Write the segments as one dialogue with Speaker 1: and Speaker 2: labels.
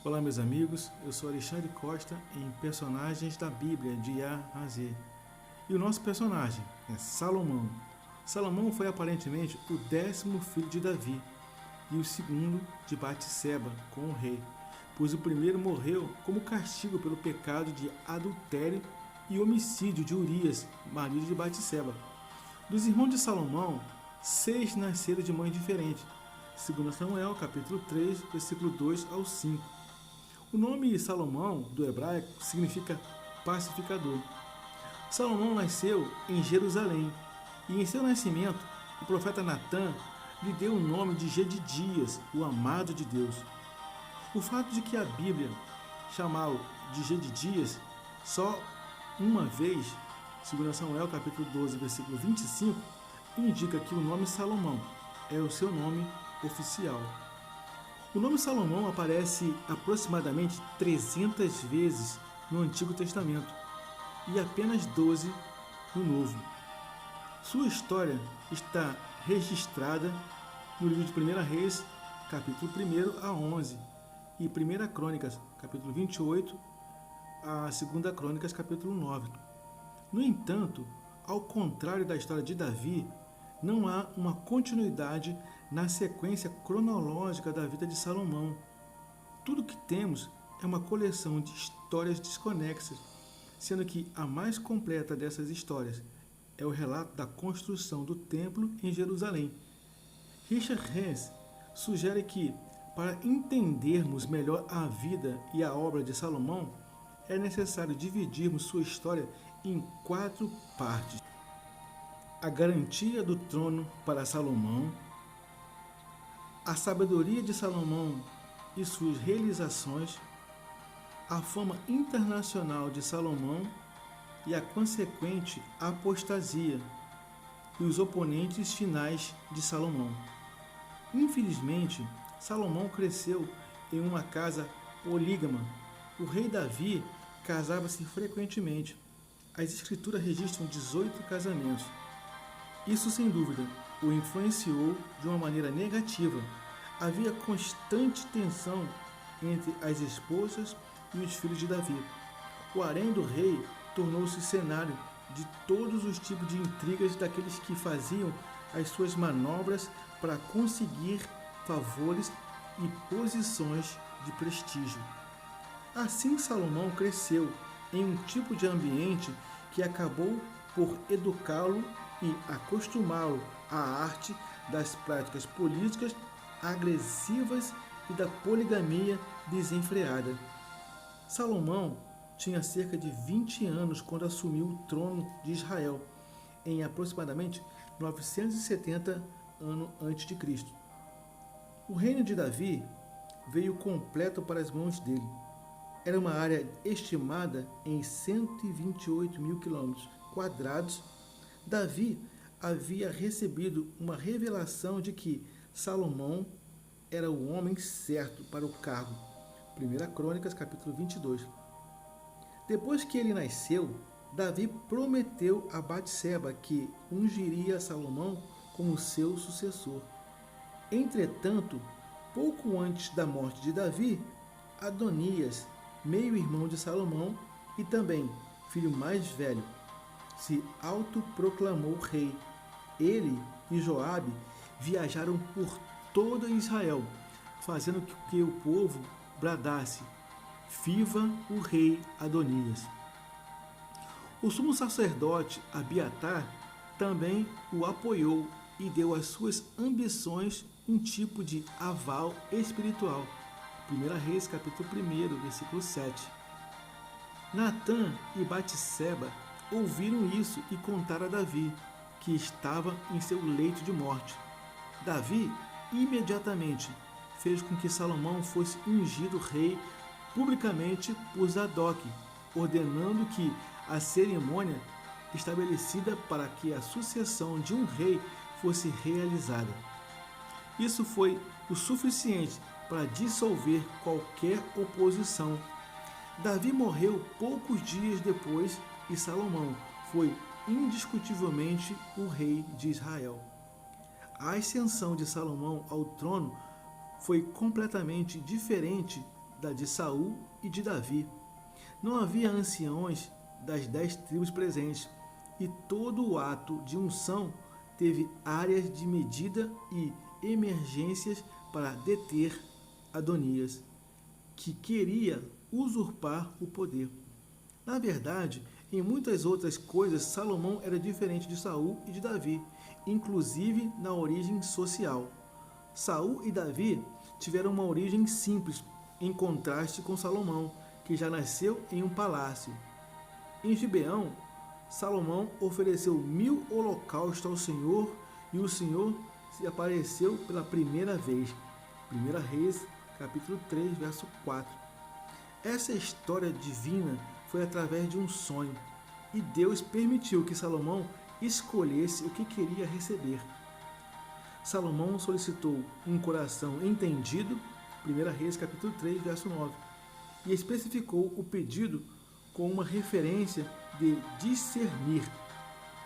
Speaker 1: Olá, meus amigos, eu sou Alexandre Costa em Personagens da Bíblia de A a Z. E o nosso personagem é Salomão. Salomão foi aparentemente o 10º filho de Davi e o segundo de Batseba com o rei, pois o primeiro morreu como castigo pelo pecado de adultério e homicídio de Urias, marido de Batseba. Dos irmãos de Salomão, 6 nasceram de mães diferentes, segundo Samuel, capítulo 3, versículo 2 ao 5. O nome Salomão, do hebraico, significa pacificador. Salomão nasceu em Jerusalém e em seu nascimento, o profeta Natã lhe deu o nome de Gedidias, o amado de Deus. O fato de que a Bíblia chamá-lo de Gedidias só uma vez, segundo Samuel capítulo 12, versículo 25, indica que o nome Salomão é o seu nome oficial. O nome Salomão aparece aproximadamente 300 vezes no Antigo Testamento e apenas 12 no Novo. Sua história está registrada no livro de 1 Reis, capítulo 1 a 11, e 1 Crônicas, capítulo 28 a 2 Crônicas, capítulo 9. No entanto, ao contrário da história de Davi, não há uma continuidade na sequência cronológica da vida de Salomão. Tudo que temos é uma coleção de histórias desconexas, sendo que a mais completa dessas histórias é o relato da construção do templo em Jerusalém. Richard Hess sugere que, para entendermos melhor a vida e a obra de Salomão, é necessário dividirmos sua história em 4 partes: a garantia do trono para Salomão, a sabedoria de Salomão e suas realizações, a fama internacional de Salomão e a consequente apostasia, e os oponentes finais de Salomão. Infelizmente, Salomão cresceu em uma casa polígama. O rei Davi casava-se frequentemente. As escrituras registram 18 casamentos. Isso, sem dúvida, o influenciou de uma maneira negativa. Havia constante tensão entre as esposas e os filhos de Davi. O harém do rei tornou-se cenário de todos os tipos de intrigas daqueles que faziam as suas manobras para conseguir favores e posições de prestígio. Assim, Salomão cresceu em um tipo de ambiente que acabou por educá-lo e acostumá-lo à arte das práticas políticas agressivas e da poligamia desenfreada. Salomão tinha cerca de 20 anos quando assumiu o trono de Israel, em aproximadamente 970 anos antes de Cristo. O reino de Davi veio completo para as mãos dele. Era uma área estimada em 128 mil quilômetros quadrados. Davi havia recebido uma revelação de que Salomão era o homem certo para o cargo. 1 Crônicas, capítulo 22. Depois que ele nasceu, Davi prometeu a Batseba que ungiria Salomão como seu sucessor. Entretanto, pouco antes da morte de Davi, Adonias, meio-irmão de Salomão e também filho mais velho, se autoproclamou rei. Ele e Joabe viajaram por toda Israel, fazendo com que o povo bradasse: "Viva o rei Adonias!". O sumo sacerdote Abiatar também o apoiou e deu às suas ambições um tipo de aval espiritual. 1 Reis, capítulo 1, versículo 7. Natã e Batseba ouviram isso e contaram a Davi, que estava em seu leito de morte. Davi imediatamente fez com que Salomão fosse ungido rei publicamente por Zadok, ordenando que a cerimônia estabelecida para que a sucessão de um rei fosse realizada. Isso foi o suficiente para dissolver qualquer oposição. Davi morreu poucos dias depois e Salomão foi indiscutivelmente o rei de Israel. A ascensão de Salomão ao trono foi completamente diferente da de Saul e de Davi. Não havia anciões das 10 tribos presentes, e todo o ato de unção teve áreas de medida e emergências para deter Adonias, que queria usurpar o poder. Na verdade, em muitas outras coisas, Salomão era diferente de Saul e de Davi, inclusive na origem social. Saul e Davi tiveram uma origem simples, em contraste com Salomão, que já nasceu em um palácio. Em Gibeão, Salomão ofereceu 1000 holocaustos ao Senhor e o Senhor se apareceu pela primeira vez. 1 Reis, capítulo 3, verso 4. Essa história divina foi através de um sonho, e Deus permitiu que Salomão escolhesse o que queria receber. Salomão solicitou um coração entendido, 1 Reis, capítulo 3, verso 9, e especificou o pedido com uma referência de discernir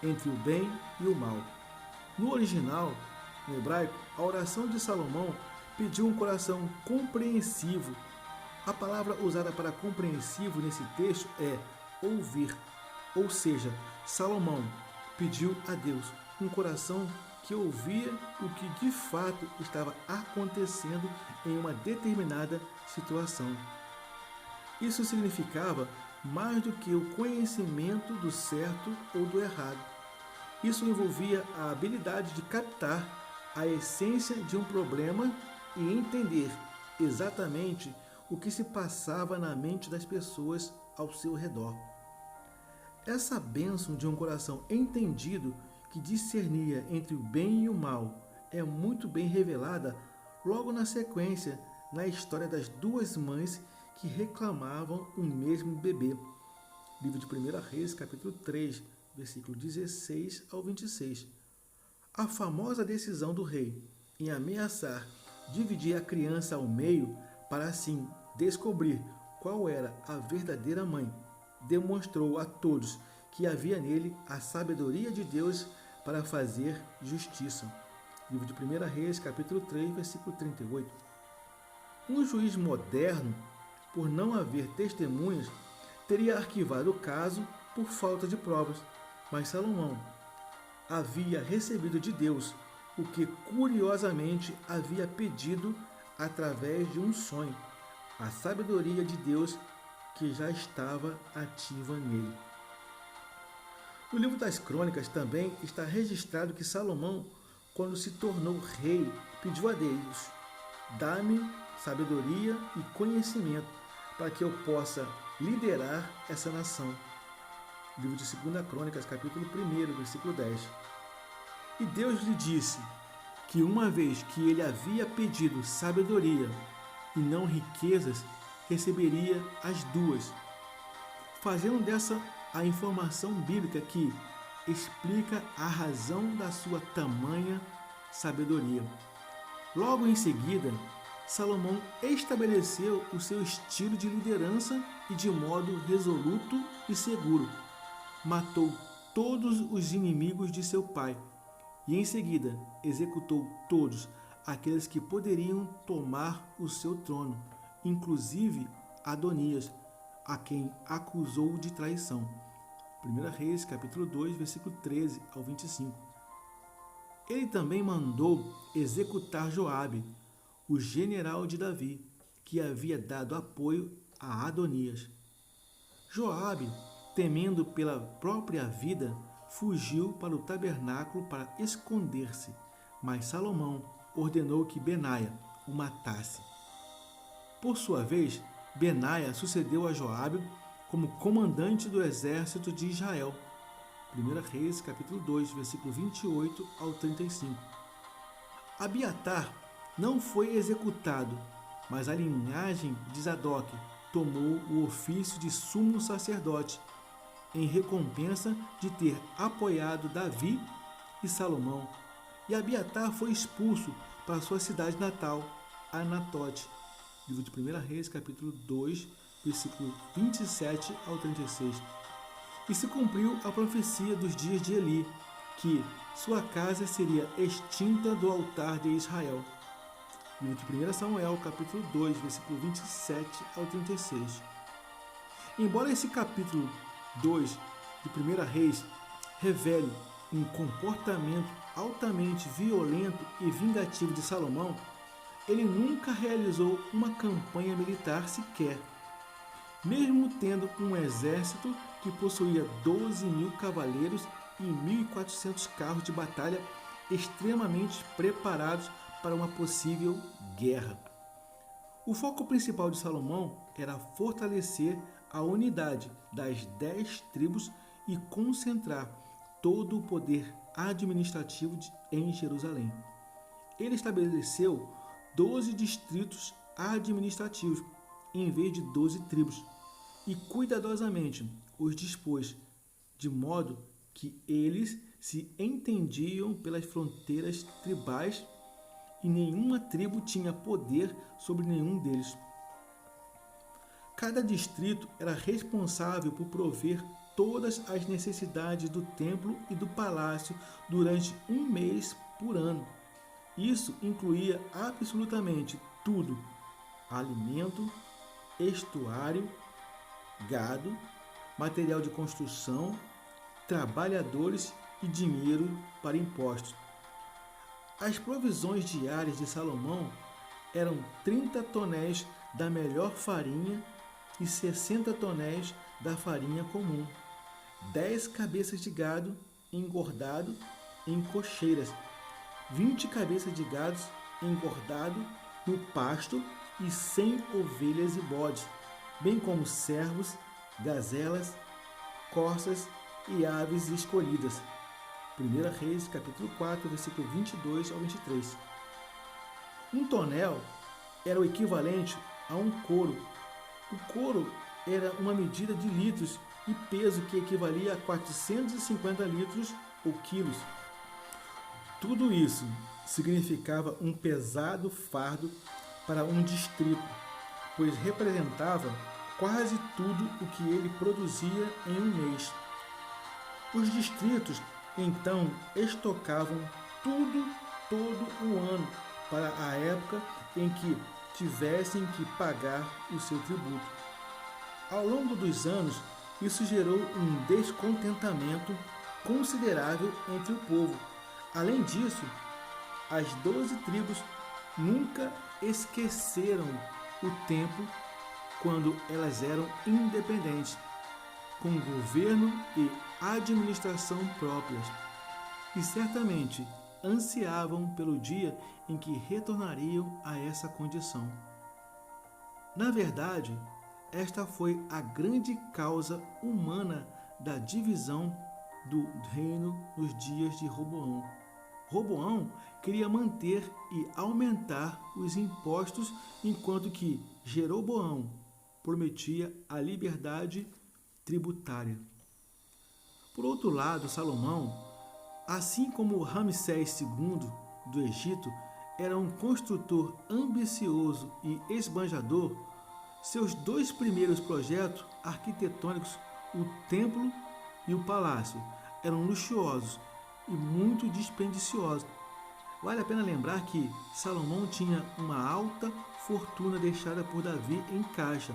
Speaker 1: entre o bem e o mal. No original, no hebraico, a oração de Salomão pediu um coração compreensivo. A palavra usada para compreensivo nesse texto é ouvir, ou seja, Salomão pediu a Deus um coração que ouvia o que de fato estava acontecendo em uma determinada situação. Isso significava mais do que o conhecimento do certo ou do errado. Isso envolvia a habilidade de captar a essência de um problema e entender exatamente o que se passava na mente das pessoas ao seu redor. Essa bênção de um coração entendido que discernia entre o bem e o mal é muito bem revelada logo na sequência na história das duas mães que reclamavam o mesmo bebê. Livro de 1 Reis, capítulo 3, versículo 16 ao 26. A famosa decisão do rei em ameaçar dividir a criança ao meio para assim descobrir qual era a verdadeira mãe demonstrou a todos que havia nele a sabedoria de Deus para fazer justiça. Livro de 1 Reis, capítulo 3, versículo 38. Um juiz moderno, por não haver testemunhas, teria arquivado o caso por falta de provas, mas Salomão havia recebido de Deus o que curiosamente havia pedido através de um sonho, a sabedoria de Deus que já estava ativa nele. No livro das Crônicas também está registrado que Salomão, quando se tornou rei, pediu a Deus: dá-me sabedoria e conhecimento para que eu possa liderar essa nação. Livro de 2 Crônicas, capítulo 1, versículo 10. E Deus lhe disse que uma vez que ele havia pedido sabedoria e não riquezas, receberia as duas, fazendo dessa a informação bíblica que explica a razão da sua tamanha sabedoria. Logo em seguida, Salomão estabeleceu o seu estilo de liderança e de modo resoluto e seguro. Matou todos os inimigos de seu pai e em seguida executou todos aqueles que poderiam tomar o seu trono, inclusive Adonias, a quem acusou de traição. 1 Reis, capítulo 2, versículo 13 ao 25. Ele também mandou executar Joabe, o general de Davi, que havia dado apoio a Adonias. Joabe, temendo pela própria vida, fugiu para o tabernáculo para esconder-se, mas Salomão ordenou que Benaia o matasse. Por sua vez, Benaia sucedeu a Joabe como comandante do exército de Israel. 1 Reis, capítulo 2, versículo 28 ao 35. Abiatar não foi executado, mas a linhagem de Zadok tomou o ofício de sumo sacerdote, em recompensa de ter apoiado Davi e Salomão. E Abiatar foi expulso para sua cidade natal, Anatote. Livro de 1 Reis, capítulo 2, versículo 27 ao 36. E se cumpriu a profecia dos dias de Eli, que sua casa seria extinta do altar de Israel. livro de 1 Samuel, capítulo 2, versículo 27 ao 36. Embora esse capítulo 2 de 1 Reis revele um comportamento altamente violento e vingativo de Salomão, ele nunca realizou uma campanha militar sequer, mesmo tendo um exército que possuía 12.000 cavaleiros e 1.400 carros de batalha extremamente preparados para uma possível guerra. O foco principal de Salomão era fortalecer a unidade das 10 tribos e concentrar todo o poder administrativo em Jerusalém. Ele estabeleceu 12 distritos administrativos em vez de 12 tribos e cuidadosamente os dispôs de modo que eles se entendiam pelas fronteiras tribais e nenhuma tribo tinha poder sobre nenhum deles. Cada distrito era responsável por prover todas as necessidades do templo e do palácio durante um mês por ano. Isso incluía absolutamente tudo: alimento, estuário, gado, material de construção, trabalhadores e dinheiro para impostos. As provisões diárias de Salomão eram 30 tonéis da melhor farinha e 60 tonéis da farinha comum, 10 cabeças de gado engordado em cocheiras, 20 cabeças de gado engordado no pasto e 100 ovelhas e bodes, bem como cervos, gazelas, corças e aves escolhidas. 1 Reis, capítulo 4, versículo 22 ao 23. Um tonel era o equivalente a um coro. O coro era uma medida de litros e peso que equivalia a 450 litros ou quilos. Tudo isso significava um pesado fardo para um distrito, pois representava quase tudo o que ele produzia em um mês. Os distritos então estocavam tudo todo o ano para a época em que tivessem que pagar o seu tributo. Ao longo dos anos, isso gerou um descontentamento considerável entre o povo. Além disso, as 12 tribos nunca esqueceram o tempo quando elas eram independentes, com governo e administração próprias, e certamente ansiavam pelo dia em que retornariam a essa condição. Na verdade, esta foi a grande causa humana da divisão do reino nos dias de Roboão. Roboão queria manter e aumentar os impostos, enquanto que Jeroboão prometia a liberdade tributária. Por outro lado, Salomão, assim como Ramsés II do Egito, era um construtor ambicioso e esbanjador. Seus dois primeiros projetos arquitetônicos, o templo e o palácio, eram luxuosos e muito dispendiciosos. Vale a pena lembrar que Salomão tinha uma alta fortuna deixada por Davi em caixa.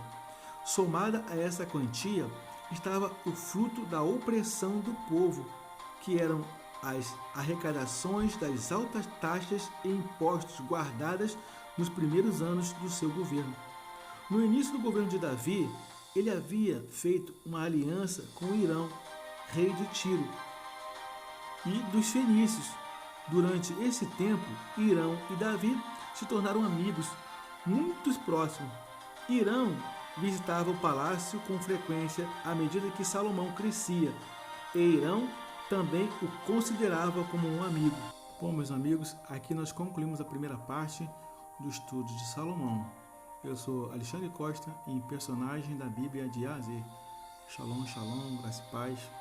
Speaker 1: Somada a essa quantia, estava o fruto da opressão do povo, que eram as arrecadações das altas taxas e impostos guardadas nos primeiros anos do seu governo. No início do governo de Davi, ele havia feito uma aliança com o Irão, rei de Tiro, e dos fenícios. Durante esse tempo, Irão e Davi se tornaram amigos muito próximos. Irão visitava o palácio com frequência à medida que Salomão crescia, e Irão também o considerava como um amigo. Bom, meus amigos, aqui nós concluímos a primeira parte do estudo de Salomão. Eu sou Alexandre Costa, em Personagem da Bíblia de A a Z. Shalom, shalom, graça e paz.